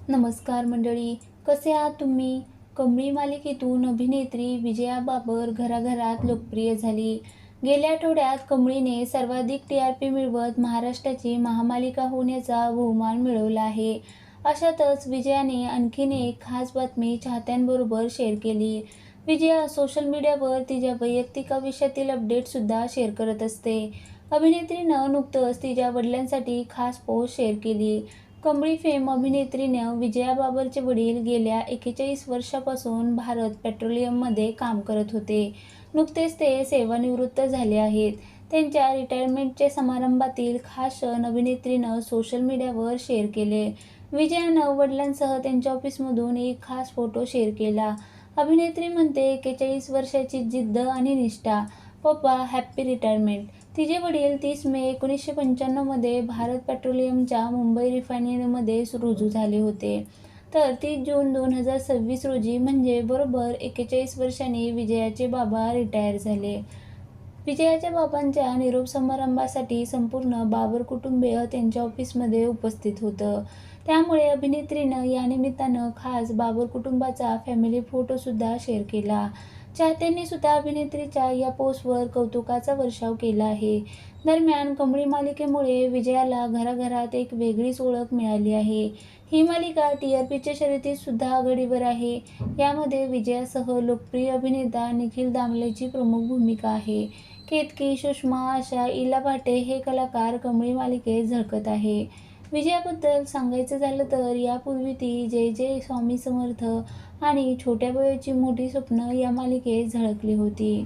नमस्कार मंडळी, कसे आहात तुम्ही? कमळी मालिकेतून अभिनेत्री विजया बाबर घराघरात लोकप्रिय झाली. गेल्या आठवड्यात कमळीने सर्वाधिक टी.आर.पी. मिळवत महाराष्ट्राची महामालिका होण्याचा बहुमान मिळवला आहे. अशातच विजयाने आणखीन एक खास बातमी चाहत्यांबरोबर शेअर केली. विजया सोशल मीडियावर तिच्या वैयक्तिक आयुष्यातील अपडेटसुद्धा शेअर करत असते. अभिनेत्रीनं नुकतंच तिच्या वडिलांसाठी खास पोस्ट शेअर केली. कमळी फेम अभिनेत्रीनं विजया बाबरचे वडील गेल्या 41 वर्षांपासून भारत पेट्रोलियममध्ये काम करत होते. नुकतेच ते सेवानिवृत्त झाले आहेत. त्यांच्या रिटायरमेंटच्या समारंभातील खास क्षण अभिनेत्रीनं सोशल मीडियावर शेअर केले. विजयानं वडिलांसह त्यांच्या ऑफिसमधून एक खास फोटो शेअर केला. अभिनेत्री म्हणते, 41 वर्षांची जिद्द आणि निष्ठा. पप्पा हॅपी रिटायरमेंट. तिचे वडील 30 मे 1995 मध्ये भारत पेट्रोलियमच्या मुंबई रिफायनरीमध्ये रुजू झाले होते. तर 30 जून 2026 रोजी म्हणजे बरोबर 41 वर्षांनी विजयाचे बाबा रिटायर झाले. विजयाच्या बाबांच्या निरोप समारंभासाठी संपूर्ण बाबर कुटुंबीय त्यांच्या ऑफिसमध्ये उपस्थित होतं. त्यामुळे अभिनेत्रीनं या निमित्तानं खास बाबर कुटुंबाचा फॅमिली फोटोसुद्धा शेअर केला. चाहत्यांनी सुद्धा अभिनेत्रीच्या या पोस्टवर कौतुकाचा वर्षाव केला आहे. दरम्यान कमळी मालिकेमुळे विजयाला घराघरात एक वेगळीच ओळख मिळाली आहे. ही मालिका टी.आर.पीच्या शर्यतीत सुद्धा आघाडीवर आहे. यामध्ये विजयासह लोकप्रिय अभिनेता निखिल दामलेची प्रमुख भूमिका आहे. केतकी, सुषमा, आशा, इला भाटे हे कलाकार कमळी मालिकेत झळकत आहे. विजयाबद्दल सांगायचं झालं तर यापूर्वी ती जय जय स्वामी समर्थ आणि छोट्या बयाची मोठी स्वप्न या मालिकेत झळकली होती.